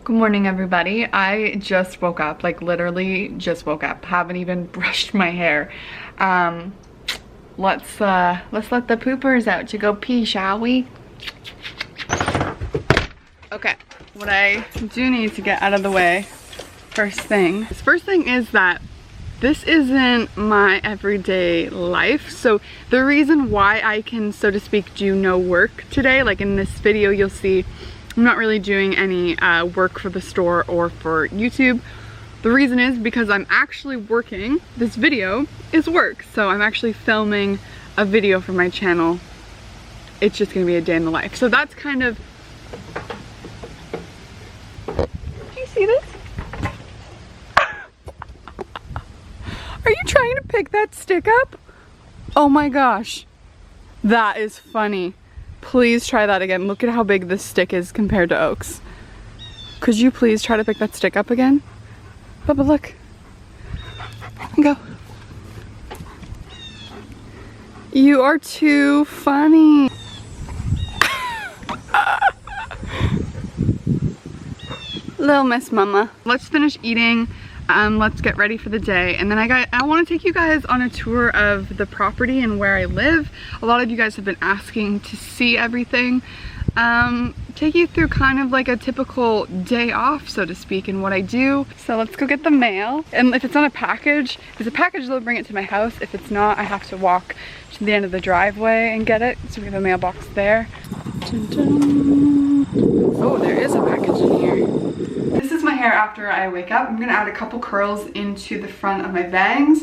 Good morning, everybody. I just woke up, like literally just woke up. Haven't even brushed my hair. Let's let the poopers out to go pee, shall we? Okay, what I do need to get out of the way first thing is that this isn't my everyday life. So the reason why I can, so to speak, do no work today, like in this video you'll see I'm not really doing any work for the store or for YouTube. The reason is because I'm actually working. This video is work, so I'm actually filming a video for my channel. It's just gonna be a day in the life. So that's kind of, do you see this? Are you trying to pick that stick up? Oh my gosh, that is funny. Please try that again. Look at how big this stick is compared to Oak's. Could you please try to pick that stick up again? Bubba, look. Go. You are too funny. Little Miss Mama. Let's finish eating. Let's get ready for the day, and then I want to take you guys on a tour of the property and where I live. A lot of you guys have been asking to see everything. Take you through kind of like a typical day off, so to speak, and what I do. So let's go get the mail, and if it's on a package, if it's a package, they'll bring it to my house. If it's not, I have to walk to the end of the driveway and get it. So we have a mailbox there. Dun, dun. Oh, there is a package in here. This is my hair after I wake up. I'm gonna add a couple curls into the front of my bangs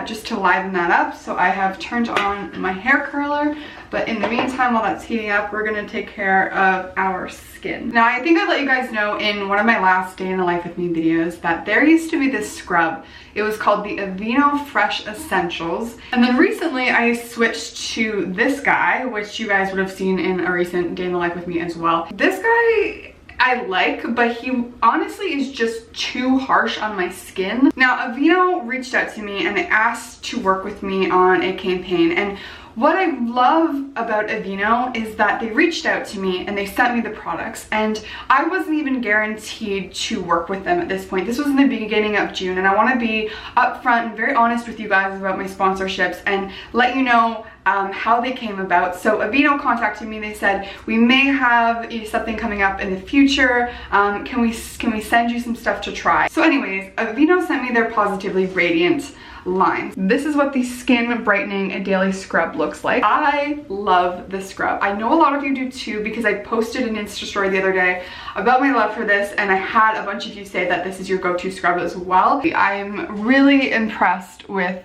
just to liven that up. So I have turned on my hair curler, but in the meantime, while that's heating up, we're gonna take care of our skin. Now, I think I let you guys know in one of my last Day in the Life with Me videos that there used to be this scrub. It was called the Aveeno Fresh Essentials. And then recently I switched to this guy, which you guys would have seen in a recent Day in the Life with Me as well. This guy I like, but he honestly is just too harsh on my skin. Now, Aveeno reached out to me and they asked to work with me on a campaign, and what I love about Aveeno is that they reached out to me and they sent me the products, and I wasn't even guaranteed to work with them at this point. This was in the beginning of June, and I want to be upfront and very honest with you guys about my sponsorships and let you know how they came about. So Aveeno contacted me. They said, we may have something coming up in the future. Can we send you some stuff to try? So anyways, Aveeno sent me their Positively Radiant line. This is what the Skin Brightening Daily Scrub looks like. I love this scrub. I know a lot of you do too, because I posted an Insta story the other day about my love for this, and I had a bunch of you say that this is your go-to scrub as well. I'm really impressed with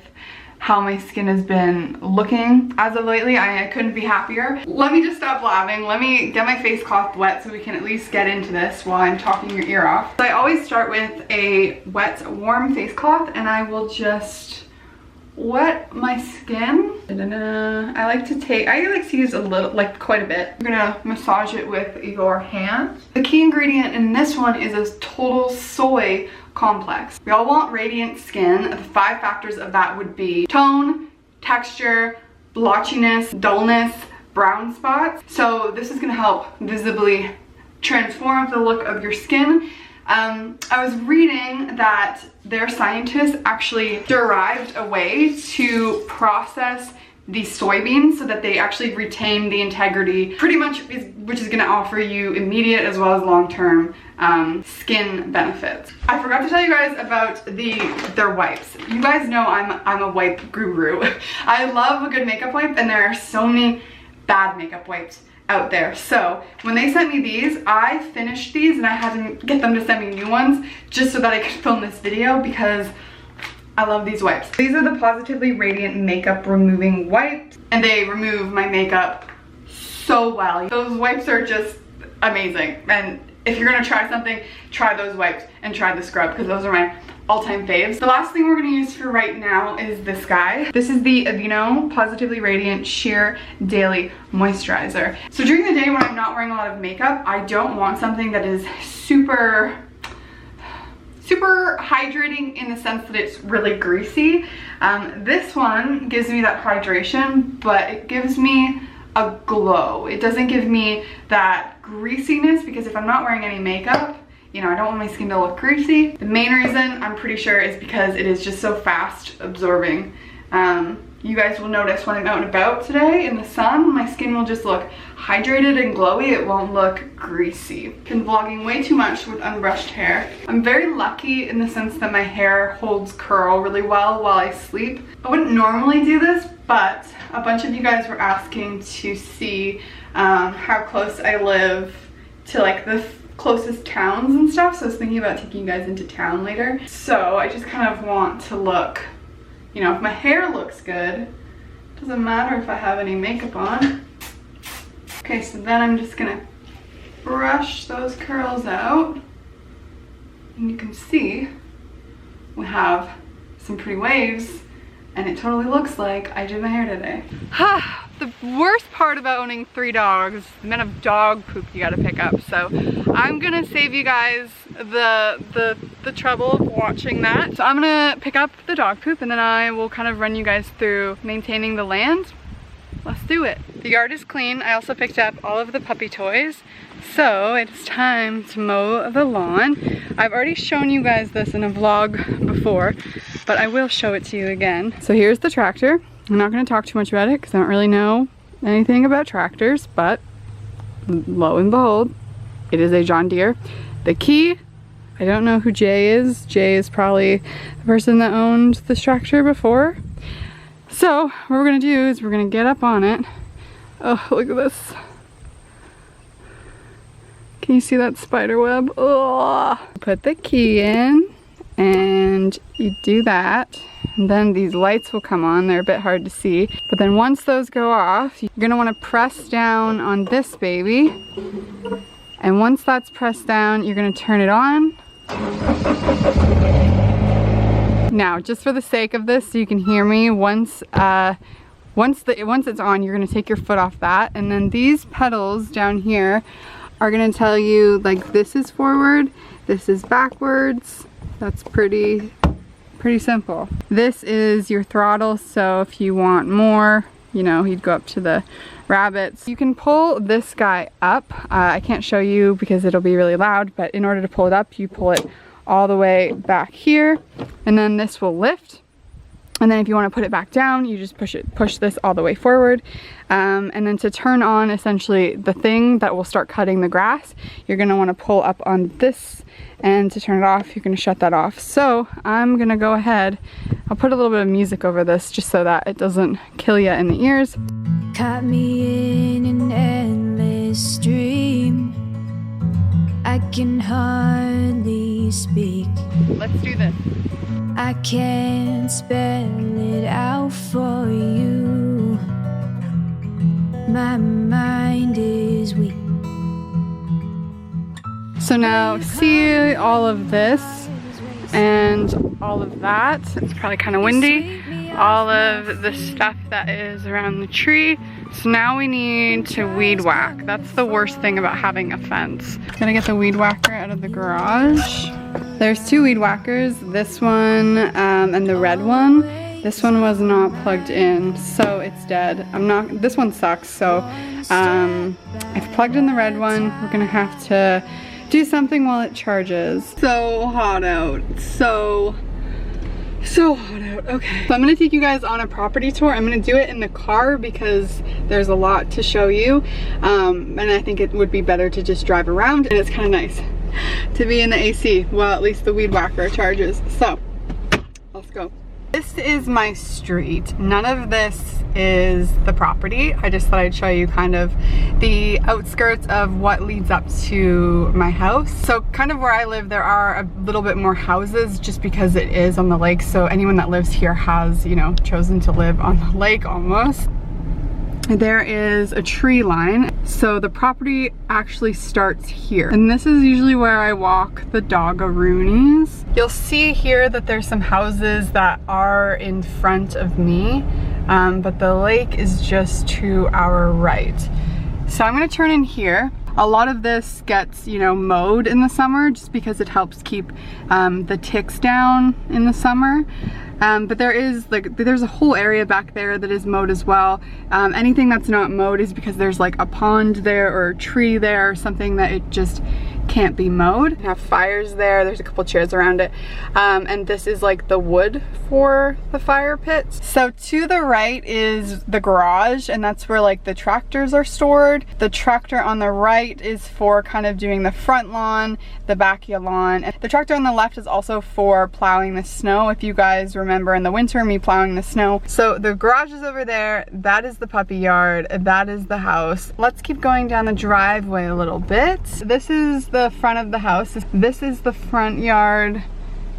how my skin has been looking as of lately. I couldn't be happier. Let me just stop blabbing. Let me get my face cloth wet so we can at least get into this while I'm talking your ear off. So I always start with a wet, warm face cloth, and I will just wet my skin. I like to use a little, like quite a bit. I'm gonna massage it with your hand. The key ingredient in this one is a total soy complex. We all want radiant skin. The 5 factors of that would be tone, texture, blotchiness, dullness, brown spots. So this is gonna help visibly transform the look of your skin. I was reading that their scientists actually derived a way to process these soybeans so that they actually retain the integrity, pretty much, which is gonna offer you immediate as well as long-term skin benefits. I forgot to tell you guys about their wipes. You guys know I'm a wipe guru. I love a good makeup wipe, and there are so many bad makeup wipes out there. So when they sent me these, I finished these and I had to get them to send me new ones just so that I could film this video, because I love these wipes. These are the Positively Radiant Makeup Removing Wipes, and they remove my makeup so well. Those wipes are just amazing, and if you're gonna try something, try those wipes and try the scrub, because those are my all-time faves. The last thing we're gonna use for right now is this guy. This is the Aveeno Positively Radiant Sheer Daily Moisturizer. So during the day when I'm not wearing a lot of makeup, I don't want something that is super hydrating in the sense that it's really greasy. This one gives me that hydration, but it gives me a glow. It doesn't give me that greasiness, because if I'm not wearing any makeup, you know, I don't want my skin to look greasy. The main reason, I'm pretty sure, is because it is just so fast absorbing. You guys will notice when I'm out and about today in the sun, my skin will just look hydrated and glowy. It won't look greasy. Been vlogging way too much with unbrushed hair. I'm very lucky in the sense that my hair holds curl really well while I sleep. I wouldn't normally do this, but a bunch of you guys were asking to see how close I live to like the closest towns and stuff. So I was thinking about taking you guys into town later. So I just kind of want to look, you know, if my hair looks good, doesn't matter if I have any makeup on. Okay, so then I'm just gonna brush those curls out. And you can see we have some pretty waves, and it totally looks like I did my hair today. The worst part about owning 3 dogs, the amount of dog poop you gotta pick up. So I'm gonna save you guys the trouble of watching that. So I'm gonna pick up the dog poop and then I will kind of run you guys through maintaining the land. Let's do it. The yard is clean. I also picked up all of the puppy toys. So it's time to mow the lawn. I've already shown you guys this in a vlog before, but I will show it to you again. So here's the tractor. I'm not going to talk too much about it because I don't really know anything about tractors, but lo and behold, it is a John Deere. The key, I don't know who Jay is. Jay is probably the person that owned this tractor before. So what we're going to do is we're going to get up on it. Oh, look at this. Can you see that spider web? Oh. Put the key in and you do that. And then these lights will come on. They're a bit hard to see. But then once those go off, you're gonna wanna press down on this baby. And once that's pressed down, you're gonna turn it on. Now, just for the sake of this, so you can hear me, once it's on, you're gonna take your foot off that. And then these pedals down here are gonna tell you, like, this is forward, this is backwards. That's pretty simple. This is your throttle, so if you want more, you know, you'd go up to the rabbits. You can pull this guy up. I can't show you because it'll be really loud, but in order to pull it up, you pull it all the way back here, and then this will lift. And then if you want to put it back down, you just push this all the way forward. And then to turn on essentially the thing that will start cutting the grass, you're going to want to pull up on this, and to turn it off, you're going to shut that off. So I'm going to go ahead, I'll put a little bit of music over this just so that it doesn't kill you in the ears. Caught me in an endless dream. I can hardly speak. Let's do this. I can't spell it out for you. My mind is weak. So now see all of this and all of that. It's probably kind of windy. All of the stuff that is around the tree. So now we need to weed whack. That's the worst thing about having a fence. Gonna get the weed whacker out of the garage. There's 2 weed whackers, this one and the red one. This one was not plugged in, so it's dead. This one sucks, so I've plugged in the red one. We're gonna have to do something while it charges. So hot out, so hot out. Okay, so I'm gonna take you guys on a property tour. I'm gonna do it in the car because there's a lot to show you, and I think it would be better to just drive around, and it's kind of nice to be in the AC while at least the weed whacker charges. So let's go. This is my street. None of this is the property. I just thought I'd show you kind of the outskirts of what leads up to my house. So kind of where I live, there are a little bit more houses just because it is on the lake. So anyone that lives here has, you know, chosen to live on the lake almost. There is a tree line. So the property actually starts here. And this is usually where I walk the dog-a-roonies. You'll see here that there's some houses that are in front of me, but the lake is just to our right. So I'm gonna turn in here. A lot of this gets, you know, mowed in the summer just because it helps keep the ticks down in the summer. But there's a whole area back there that is mowed as well. Anything that's not mowed is because there's like a pond there or a tree there or something that it just can't be mowed. We have fires there, there's a couple chairs around it, and this is like the wood for the fire pits. So to the right is the garage, and that's where like the tractors are stored. The tractor on the right is for kind of doing the front lawn, the back of your lawn. And the tractor on the left is also for plowing the snow, if you guys remember in the winter me plowing the snow. So the garage is over there, that is the puppy yard, that is the house. Let's keep going down the driveway a little bit. This is the front of the house. This is the front yard,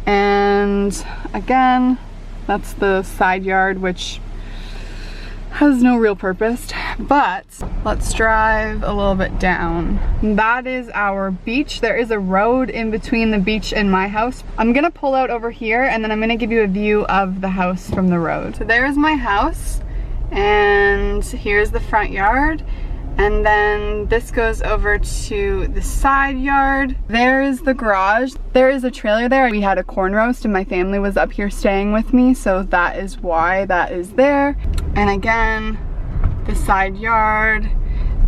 and again, that's the side yard, which has no real purpose, but let's drive a little bit down. That is our beach. There is a road in between the beach and my house. I'm gonna pull out over here and then I'm gonna give you a view of the house from the road. So there's my house, and here's the front yard. And then this goes over to the side yard. There is the garage. There is a trailer there. We had a corn roast and my family was up here staying with me, so that is why that is there. And again, the side yard.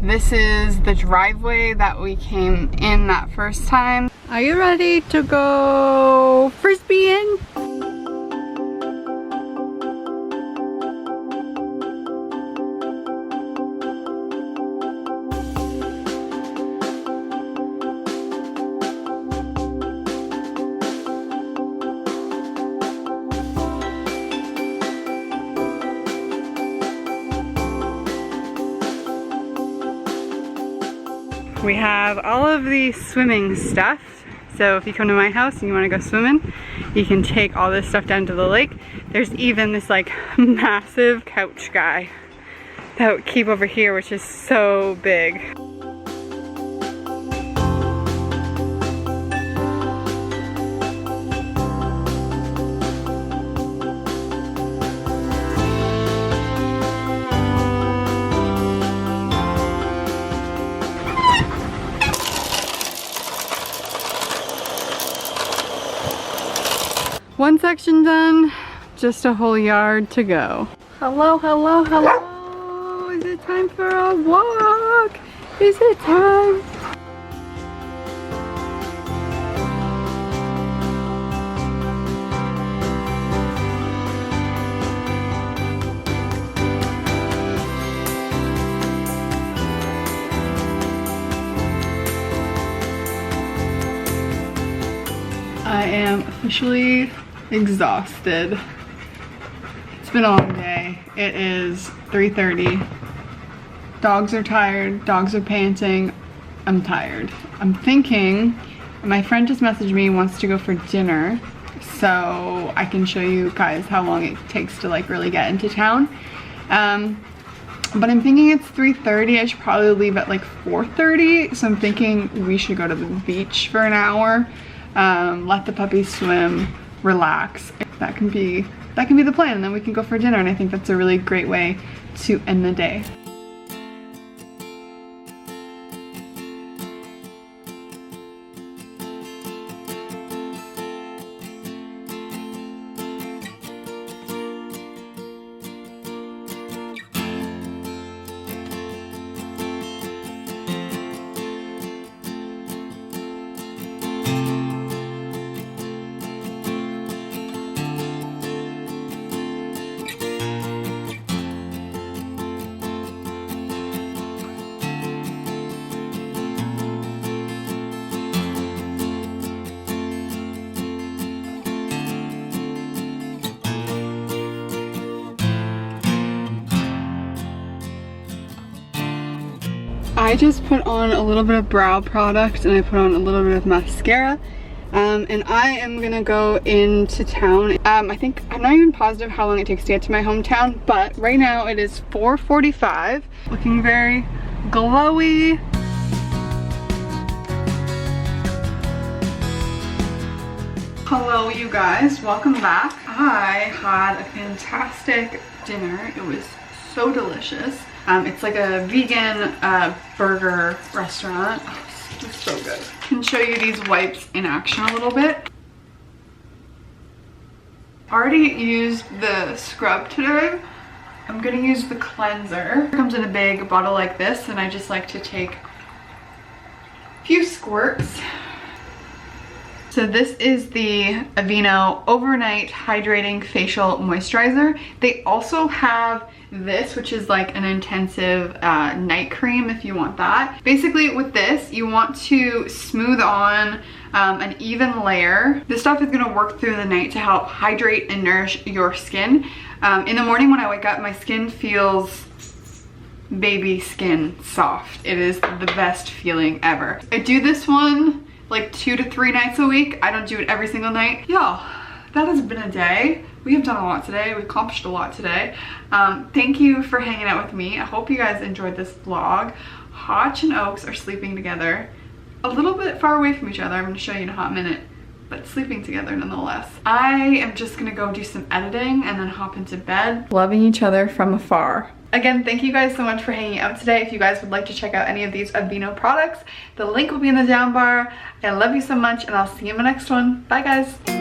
This is the driveway that we came in that first time. Are you ready to go frisbeeing? We have all of the swimming stuff. So if you come to my house and you want to go swimming, you can take all this stuff down to the lake. There's even this like massive couch guy that we keep over here, which is so big. One section done, just a whole yard to go. Hello, hello, hello. Is it time for a walk? Is it time? I am officially exhausted. It's been a long day. It is 3:30. Dogs are tired, dogs are panting. I'm tired. I'm thinking, my friend just messaged me, wants to go for dinner, so I can show you guys how long it takes to like really get into town. But I'm thinking it's 3:30, I should probably leave at like 4:30, so I'm thinking we should go to the beach for an hour, let the puppies swim, relax. That can be the plan, and then we can go for dinner, and I think that's a really great way to end the day. I just put on a little bit of brow product and I put on a little bit of mascara, and I am gonna go into town. I think, I'm not even positive how long it takes to get to my hometown, but right now it is 4:45, looking very glowy. Hello you guys, welcome back. I had a fantastic dinner. It was so delicious. It's like a vegan burger restaurant. Oh, it's so good. I can show you these wipes in action a little bit. Already used the scrub today. I'm gonna use the cleanser. It comes in a big bottle like this, and I just like to take a few squirts. So this is the Aveeno Overnight Hydrating Facial Moisturizer. They also have this, which is like an intensive night cream if you want that. Basically with this, you want to smooth on an even layer. This stuff is gonna work through the night to help hydrate and nourish your skin. In the morning when I wake up, my skin feels baby skin soft. It is the best feeling ever. I do this one like 2 to 3 nights a week. I don't do it every single night. Y'all, that has been a day. We have done a lot today. We accomplished a lot today. Thank you for hanging out with me. I hope you guys enjoyed this vlog. Hotch and Oaks are sleeping together a little bit far away from each other. I'm gonna show you in a hot minute, but sleeping together nonetheless. I am just gonna go do some editing and then hop into bed. Loving each other from afar. Again, thank you guys so much for hanging out today. If you guys would like to check out any of these Aveeno products, the link will be in the down bar. I love you so much, and I'll see you in the next one. Bye guys.